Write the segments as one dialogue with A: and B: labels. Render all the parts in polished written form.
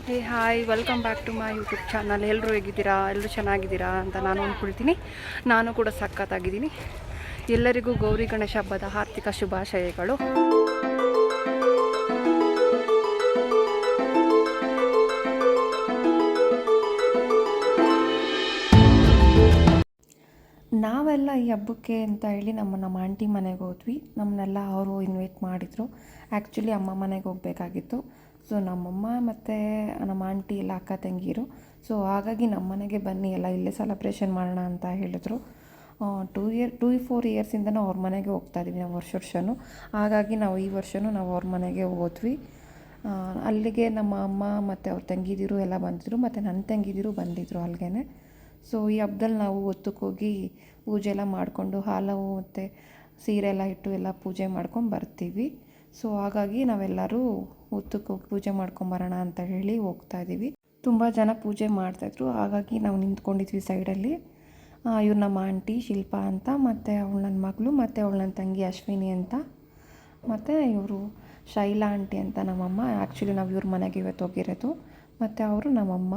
A: Hey hi, welcome back to my YouTube channel. ಎಲ್ಲರೂ ಹೇಗಿದ್ದೀರಾ? ಎಲ್ಲರೂ ಚೆನ್ನಾಗಿದ್ದೀರಾ ಅಂತ ನಾನು ಅಂದ್ಕೊಳ್ತೀನಿ. ನಾನು ಕೂಡ ಸಖತ್ತಾಗಿದ್ದೀನಿ. ಎಲ್ಲರಿಗೂ ಗೌರಿ ಗಣೇಶ ಹಬ್ಬದ ಆರ್ಥಿಕ ಶುಭಾಶಯಗಳು. ನಾವೆಲ್ಲ ಈ ಹಬ್ಬಕ್ಕೆ ಅಂತ ಹೇಳಿ ನಮ್ಮ ಆಂಟಿ ಮನೆಗೆ ಹೋದ್ವಿ. ನಮ್ಮನ್ನೆಲ್ಲ ಅವರು ಇನ್ವೈಟ್ ಮಾಡಿದರು. ಆ್ಯಕ್ಚುಲಿ ಅಮ್ಮ ಮನೆಗೆ ಹೋಗಬೇಕಾಗಿತ್ತು. ಸೊ ನಮ್ಮಮ್ಮ ಮತ್ತು ನಮ್ಮ ಆಂಟಿ ಎಲ್ಲ ಅಕ್ಕ ತಂಗಿರು. ಸೊ ಹಾಗಾಗಿ ನಮ್ಮ ಮನೆಗೆ ಬನ್ನಿ, ಎಲ್ಲ ಇಲ್ಲೇ ಸೆಲೆಬ್ರೇಷನ್ ಮಾಡೋಣ ಅಂತ ಹೇಳಿದ್ರು. 4 ಇಯರ್ಸಿಂದನೂ ಅವ್ರ ಮನೆಗೆ ಹೋಗ್ತಾಯಿದ್ದೀವಿ ನಾವು ವರ್ಷನೂ. ಹಾಗಾಗಿ ನಾವು ಈ ವರ್ಷವೂ ನಾವು ಅವ್ರ ಮನೆಗೆ ಹೋದ್ವಿ. ಅಲ್ಲಿಗೆ ನಮ್ಮ ಅಮ್ಮ ಮತ್ತು ಅವ್ರ ತಂಗಿದಿರು ಎಲ್ಲ ಬಂದಿದ್ರು, ಮತ್ತು ನನ್ನ ತಂಗಿದಿರು ಬಂದಿದ್ದರು ಅಲ್ಲಿಗೆ. ಸೊ ಈ ಹಬ್ದಲ್ಲಿ ನಾವು ಹೊತ್ತಕ್ಕೋಗಿ ಪೂಜೆ ಎಲ್ಲ ಮಾಡಿಕೊಂಡು ಹಾಲು ಮತ್ತು ಸೀರೆ ಎಲ್ಲ ಇಟ್ಟು ಎಲ್ಲ ಪೂಜೆ ಮಾಡ್ಕೊಂಡು ಬರ್ತೀವಿ. ಸೊ ಹಾಗಾಗಿ ನಾವೆಲ್ಲರೂ ಹೊತ್ತಕ್ಕೆ ಹೋಗಿ ಪೂಜೆ ಮಾಡ್ಕೊಂಬರೋಣ ಅಂತ ಹೇಳಿ ಹೋಗ್ತಾಯಿದ್ದೀವಿ. ತುಂಬ ಜನ ಪೂಜೆ ಮಾಡ್ತಾಯಿದ್ರು, ಹಾಗಾಗಿ ನಾವು ನಿಂತ್ಕೊಂಡಿದ್ವಿ ಸೈಡಲ್ಲಿ. ಇವ್ರು ನಮ್ಮ ಆಂಟಿ ಶಿಲ್ಪಾ ಅಂತ, ಮತ್ತು ಅವಳು ನನ್ನ ಮಗಳು, ಮತ್ತು ಅವಳು ನನ್ನ ತಂಗಿ ಅಶ್ವಿನಿ ಅಂತ, ಮತ್ತು ಇವರು ಶೈಲಾ ಆಂಟಿ ಅಂತ ನಮ್ಮಮ್ಮ. ಆ್ಯಕ್ಚುಲಿ ನಾವು ಇವ್ರ ಮನೆಗೆ ಇವತ್ತು ಹೋಗಿರೋದು, ಮತ್ತು ಅವರು ನಮ್ಮಮ್ಮ.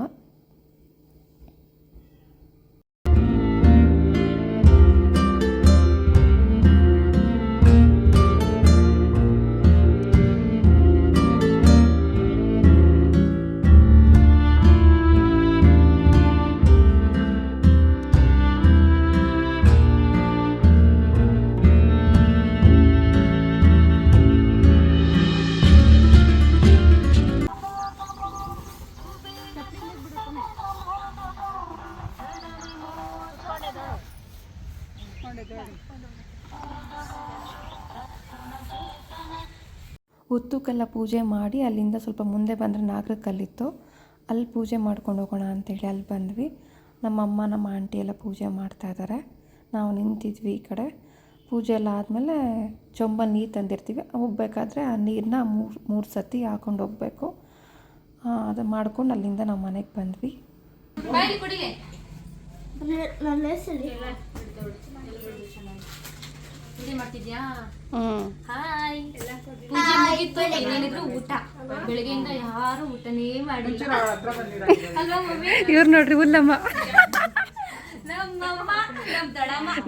A: ಹುತ್ತಕ್ಕೆಲ್ಲ ಪೂಜೆ ಮಾಡಿ ಅಲ್ಲಿಂದ ಸ್ವಲ್ಪ ಮುಂದೆ ಬಂದರೆ ನಾಗರ ಕಲ್ಲಿತ್ತು, ಅಲ್ಲಿ ಪೂಜೆ ಮಾಡ್ಕೊಂಡು ಹೋಗೋಣ ಅಂತೇಳಿ ಅಲ್ಲಿ ಬಂದ್ವಿ. ನಮ್ಮಮ್ಮ ನಮ್ಮ ಆಂಟಿ ಎಲ್ಲ ಪೂಜೆ ಮಾಡ್ತಾಯಿದ್ದಾರೆ. ನಾವು ನಿಂತಿದ್ವಿ ಈ ಕಡೆ. ಪೂಜೆ ಎಲ್ಲ ಆದಮೇಲೆ ಚೊಂಬಲ್ಲಿ ನೀರು ತಂದಿರ್ತೀವಿ, ಹೋಗ್ಬೇಕಾದ್ರೆ ಆ ನೀರನ್ನ ಮೂರು ಸತಿ ಹಾಕೊಂಡು ಹೋಗಬೇಕು. ಅದು ಮಾಡ್ಕೊಂಡು ಅಲ್ಲಿಂದ ನಮ್ಮ ಮನೆಗೆ ಬಂದ್ವಿ.
B: ಊಟ ಬೆಳಗ್ಗೆಯಿಂದ ಯಾರು ಊಟನೇ ಮಾಡಿಲ್ಲ.
A: ಇವ್ರು ನೋಡ್ರಿ ಹುಲ್ಲಮ್ಮ.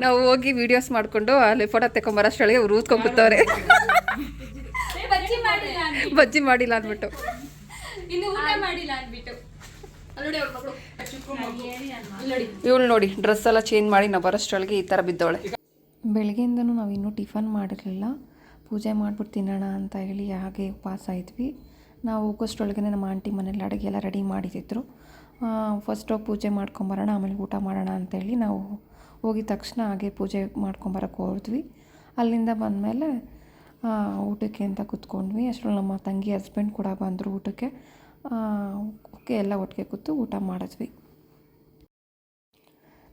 A: ನಾವು ಹೋಗಿ ವಿಡಿಯೋಸ್ ಮಾಡಿಕೊಂಡು ಅಲ್ಲಿ ಫೋಟೋ ತೆಕೊಂಬರೋಷ್ಟೊಳಗೆ ಅವ್ರು ಊದ್ಕೊಂಡು ಕೂತವ್ರೆ. ಬಜ್ಜಿ ಮಾಡಿಲ್ಲ ಅಂದ್ಬಿಟ್ಟು. ಇವಳು ನೋಡಿ ಡ್ರೆಸ್ ಎಲ್ಲ ಚೇಂಜ್ ಮಾಡಿ ನಾವು ಬರೋಷ್ಟೊಳಗೆ ಈ ಥರ ಬಿದ್ದವಳೆ. ಬೆಳಗ್ಗೆಯಿಂದನೂ ನಾವು ಇನ್ನೂ ಟಿಫನ್ ಮಾಡಿರಲಿಲ್ಲ. ಪೂಜೆ ಮಾಡಿಬಿಟ್ಟು ತಿನ್ನೋಣ ಅಂತ ಹೇಳಿ ಹಾಗೆ ಉಪವಾಸ ಇದ್ವಿ. ನಾವು ಹೋಗೋಷ್ಟೊಳಗೆ ನಮ್ಮ ಆಂಟಿ ಮನೇಲಿ ಅಡುಗೆ ಎಲ್ಲ ರೆಡಿ ಮಾಡಿದ್ರು. ಫಸ್ಟ್ ಹೋಗಿ ಪೂಜೆ ಮಾಡ್ಕೊಂಬರೋಣ, ಆಮೇಲೆ ಊಟ ಮಾಡೋಣ ಅಂತೇಳಿ ನಾವು ಹೋಗಿದ ತಕ್ಷಣ ಹಾಗೆ ಪೂಜೆ ಮಾಡ್ಕೊಂಬರೋಕ್ಕೆ ಹೋದ್ವಿ. ಅಲ್ಲಿಂದ ಬಂದಮೇಲೆ ಊಟಕ್ಕೆ ಅಂತ ಕೂತ್ಕೊಂಡ್ವಿ. ಅಷ್ಟರಲ್ಲಿ ನಮ್ಮ ತಂಗಿ ಹಸ್ಬೆಂಡ್ ಕೂಡ ಬಂದರು ಊಟಕ್ಕೆ. ಎಲ್ಲ ಒಟ್ಟಿಗೆ ಕೂತು ಊಟ ಮಾಡಿದ್ವಿ.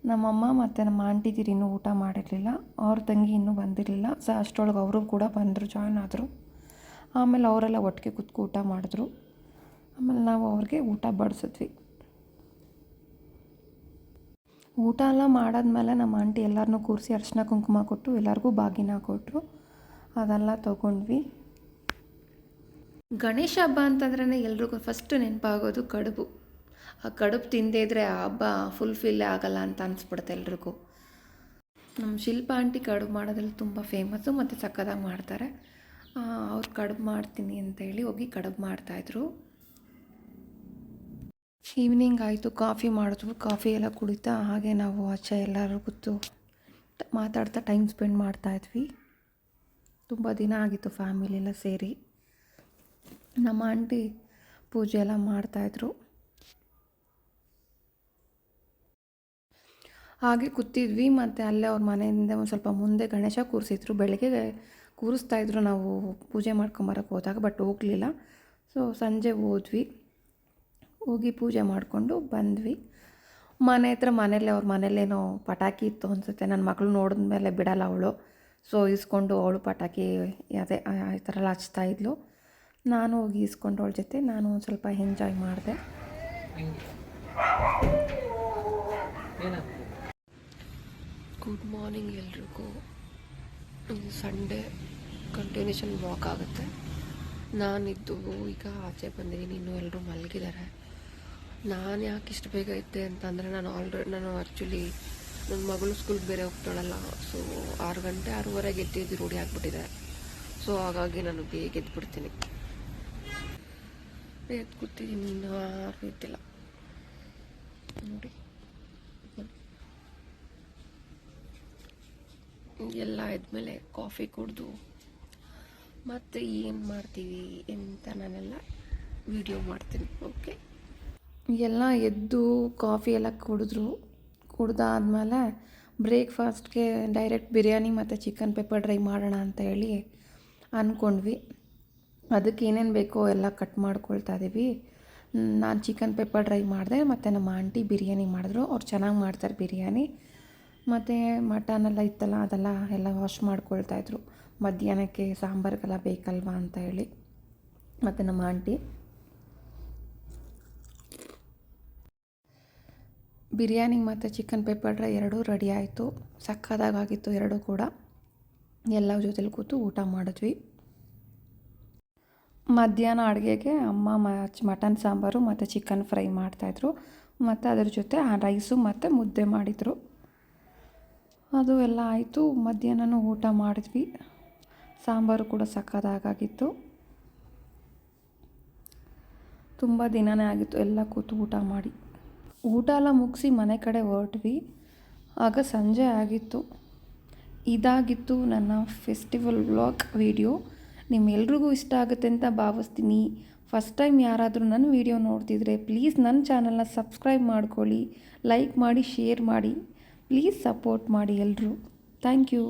A: ನಮ್ಮಮ್ಮ ಮತ್ತು ನಮ್ಮ ಆಂಟಿದಿರು ಇನ್ನೂ ಊಟ ಮಾಡಿರಲಿಲ್ಲ, ಅವ್ರ ತಂಗಿ ಇನ್ನೂ ಬಂದಿರಲಿಲ್ಲ. ಸೊ ಅಷ್ಟರೊಳಗೆ ಅವರು ಕೂಡ ಬಂದರು, ಜಾಯ್ನ್ ಆದರು. ಆಮೇಲೆ ಅವರೆಲ್ಲ ಒಟ್ಟಿಗೆ ಕೂತ್ಕೊ ಊಟ ಮಾಡಿದ್ರು. ಆಮೇಲೆ ನಾವು ಅವ್ರಿಗೆ ಊಟ ಬಡಿಸಿದ್ವಿ. ಊಟ ಎಲ್ಲ ಮಾಡಾದ್ಮೇಲೆ ನಮ್ಮ ಆಂಟಿ ಎಲ್ಲರನ್ನೂ ಕೂರಿಸಿ ಅರಿಶಿನ ಕುಂಕುಮ ಕೊಟ್ಟು ಎಲ್ಲರಿಗೂ ಬಾಗಿನ ಕೊಟ್ಟರು. ಅದೆಲ್ಲ ತೊಗೊಂಡ್ವಿ. ಗಣೇಶ ಹಬ್ಬ ಅಂತಂದ್ರೇ ಎಲ್ರಿಗೂ ಫಸ್ಟ್ ನೆನಪಾಗೋದು ಕಡುಬು. ಆ ಕಡುಬು ತಿಂದೇ ಇದ್ದರೆ ಆ ಹಬ್ಬ ಫುಲ್ಫಿಲ್ಲೇ ಆಗಲ್ಲ ಅಂತ ಅನಿಸ್ಬಿಡುತ್ತೆ ಎಲ್ರಿಗೂ. ನಮ್ಮ ಶಿಲ್ಪ ಆಂಟಿ ಕಡುಬು ಮಾಡೋದ್ರಲ್ಲಿ ತುಂಬ ಫೇಮಸ್ಸು ಮತ್ತು ಸಕ್ಕತ್ತಾಗಿ ಮಾಡ್ತಾರೆ. ಅವ್ರು ಕಡುಬು ಮಾಡ್ತೀನಿ ಅಂತೇಳಿ ಹೋಗಿ ಕಡುಬು ಮಾಡ್ತಾಯಿದ್ರು. ಈವ್ನಿಂಗ್ ಆಯಿತು, ಕಾಫಿ ಮಾಡಿದ್ವು. ಕಾಫಿ ಎಲ್ಲ ಕುಡಿತಾ ಹಾಗೆ ನಾವು ಆಚೆ ಎಲ್ಲರೂ ಕೂತು ಮಾತಾಡ್ತಾ ಟೈಮ್ ಸ್ಪೆಂಡ್ ಮಾಡ್ತಾಯಿದ್ವಿ. ತುಂಬ ದಿನ ಆಗಿತ್ತು ಫ್ಯಾಮಿಲಿ ಎಲ್ಲ ಸೇರಿ. ನಮ್ಮ ಆಂಟಿ ಪೂಜೆ ಎಲ್ಲ ಮಾಡ್ತಾಯಿದ್ರು. ಹಾಗೆ ಕೂತಿದ್ವಿ. ಮತ್ತು ಅಲ್ಲೇ ಅವ್ರ ಮನೆಯಿಂದ ಒಂದು ಸ್ವಲ್ಪ ಮುಂದೆ ಗಣೇಶ ಕೂರಿಸಿದ್ರು. ಬೆಳಗ್ಗೆ ಕೂರಿಸ್ತಾಯಿದ್ರು ನಾವು ಪೂಜೆ ಮಾಡ್ಕೊಂಬರಕ್ಕೆ ಹೋದಾಗ, ಬಟ್ ಹೋಗಲಿಲ್ಲ. ಸೊ ಸಂಜೆ ಹೋದ್ವಿ, ಹೋಗಿ ಪೂಜೆ ಮಾಡಿಕೊಂಡು ಬಂದ್ವಿ. ಮನೆ ಹತ್ರ ಮನೇಲಿ ಅವ್ರ ಮನೇಲೇನೋ ಪಟಾಕಿ ಇತ್ತು ಅನಿಸುತ್ತೆ. ನನ್ನ ಮಗಳು ನೋಡಿದ್ಮೇಲೆ ಬಿಡಲ್ಲ ಅವಳು. ಸೊ ಇಸ್ಕೊಂಡು ಅವಳು ಪಟಾಕಿ ಅದೇ ಈ ಥರ ಎಲ್ಲ ಹಚ್ತಾಯಿದ್ಲು. ನಾನು ಹೋಗಿ ಇಸ್ಕೊಂಡು ಅವಳ ಜೊತೆ ನಾನು ಒಂದು ಸ್ವಲ್ಪ ಎಂಜಾಯ್ ಮಾಡಿದೆ. ಗುಡ್ ಮಾರ್ನಿಂಗ್ ಎಲ್ರಿಗೂ. ಇದು ಸಂಡೇ ಕಂಟಿನ್ಯೂಷನ್ ವಾಕ್ ಆಗುತ್ತೆ. ನಾನಿದ್ದು ಈಗ ಆಚೆ ಬಂದಿದ್ದೀನಿ, ಇನ್ನೂ ಎಲ್ಲರೂ ಮಲಗಿದ್ದಾರೆ. ನಾನು ಯಾಕೆ ಇಷ್ಟು ಬೇಗ ಇದ್ದೆ ಅಂತಂದರೆ ನಾನು ಆ್ಯಕ್ಚುಲಿ ನನ್ನ ಮಗಳು ಸ್ಕೂಲ್ಗೆ ಬೇರೆ ಹೋಗ್ತಾಳಲ್ಲ, ಸೊ 6 ಗಂಟೆ 6:30 ಎದ್ದು ರೂಢಿ ಆಗಿಬಿಟ್ಟಿದೆ. ಸೊ ಹಾಗಾಗಿ ನಾನು ಬೇಗ ಎದ್ಬಿಡ್ತೀನಿ. ಎದ್ದು ಕೂತಿದ್ದೀನಿ, ಇನ್ನೂ ಯಾರು ಇದ್ದಿಲ್ಲ ನೋಡಿ. ಎಲ್ಲ ಎದ್ಮೇಲೆ ಕಾಫಿ ಕುಡಿದು ಮತ್ತೆ ಏನು ಮಾಡ್ತೀವಿ ಅಂತ ನಾನೆಲ್ಲ ವಿಡಿಯೋ ಮಾಡ್ತೀನಿ. ಓಕೆ, ಎಲ್ಲ ಎದ್ದು ಕಾಫಿ ಎಲ್ಲ ಕುಡ್ದಾದ್ಮೇಲೆ ಬ್ರೇಕ್ಫಾಸ್ಟ್ಗೆ ಡೈರೆಕ್ಟ್ ಬಿರಿಯಾನಿ ಮತ್ತು ಚಿಕನ್ ಪೆಪ್ಪರ್ ಡ್ರೈ ಮಾಡೋಣ ಅಂತ ಹೇಳಿ ಅಂದ್ಕೊಂಡ್ವಿ. ಅದಕ್ಕೆ ಏನೇನು ಬೇಕೋ ಎಲ್ಲ ಕಟ್ ಮಾಡ್ಕೊಳ್ತಾ ಇದ್ದೀವಿ. ನಾನು ಚಿಕನ್ ಪೆಪ್ಪರ್ ಡ್ರೈ ಮಾಡಿದೆ, ಮತ್ತು ನಮ್ಮ ಆಂಟಿ ಬಿರಿಯಾನಿ ಮಾಡಿದ್ರು. ಅವ್ರು ಚೆನ್ನಾಗಿ ಮಾಡ್ತಾರೆ ಬಿರಿಯಾನಿ. ಮತ್ತು ಮಟನೆಲ್ಲ ಇತ್ತಲ್ಲ, ಅದೆಲ್ಲ ವಾಶ್ ಮಾಡ್ಕೊಳ್ತಾಯಿದ್ರು. ಮಧ್ಯಾಹ್ನಕ್ಕೆ ಸಾಂಬಾರಿಗೆಲ್ಲ ಬೇಕಲ್ವಾ ಅಂತ ಹೇಳಿ. ಮತ್ತು ನಮ್ಮ ಆಂಟಿ ಬಿರಿಯಾನಿ ಮತ್ತು ಚಿಕನ್ ಪೆಪ್ಪರ್ ಡ್ರೈ ಎರಡೂ ರೆಡಿ ಆಯಿತು. ಸಕ್ಕತ್ತಾಗಿತ್ತು ಎರಡೂ ಕೂಡ. ಎಲ್ಲ ಜೊತೆಲಿ ಕೂತು ಊಟ ಮಾಡಿದ್ವಿ. ಮಧ್ಯಾಹ್ನ ಅಡುಗೆಗೆ ಅಮ್ಮ ಮಟನ್ ಸಾಂಬಾರು ಮತ್ತು ಚಿಕನ್ ಫ್ರೈ ಮಾಡ್ತಾಯಿದ್ರು. ಮತ್ತು ಅದರ ಜೊತೆ ರೈಸು ಮತ್ತು ಮುದ್ದೆ ಮಾಡಿದರು. ಅದು ಎಲ್ಲ ಆಯಿತು. ಮಧ್ಯಾಹ್ನನೂ ಊಟ ಮಾಡಿದ್ವಿ. ಸಾಂಬಾರು ಕೂಡ ಸಕ್ಕತ್ತಾಗಿತ್ತು. ತುಂಬ ದಿನವೇ ಆಗಿತ್ತು ಎಲ್ಲ ಕೂತು ಊಟ ಮಾಡಿ. ಊಟ ಎಲ್ಲ ಮುಗಿಸಿ ಮನೆ ಕಡೆ ಹೊರಟ್ವಿ. ಆಗ ಸಂಜೆ ಆಗಿತ್ತು. ಇದಾಗಿತ್ತು ನನ್ನ ಫೆಸ್ಟಿವಲ್ ವ್ಲಾಗ್ ವಿಡಿಯೋ. ನಿಮ್ಮೆಲ್ರಿಗೂ ಇಷ್ಟ ಆಗುತ್ತೆ ಅಂತ ಭಾವಿಸ್ತೀನಿ. ಫಸ್ಟ್ ಟೈಮ್ ಯಾರಾದರೂ ನನ್ನ ವಿಡಿಯೋ ನೋಡ್ತಿದ್ರೆ ಪ್ಲೀಸ್ ನನ್ನ ಚಾನಲ್ನ ಸಬ್ಸ್ಕ್ರೈಬ್ ಮಾಡ್ಕೊಳ್ಳಿ, ಲೈಕ್ ಮಾಡಿ, ಶೇರ್ ಮಾಡಿ. ಪ್ಲೀಸ್ ಸಪೋರ್ಟ್ ಮಾಡಿ ಎಲ್ಲರೂ. Thank you.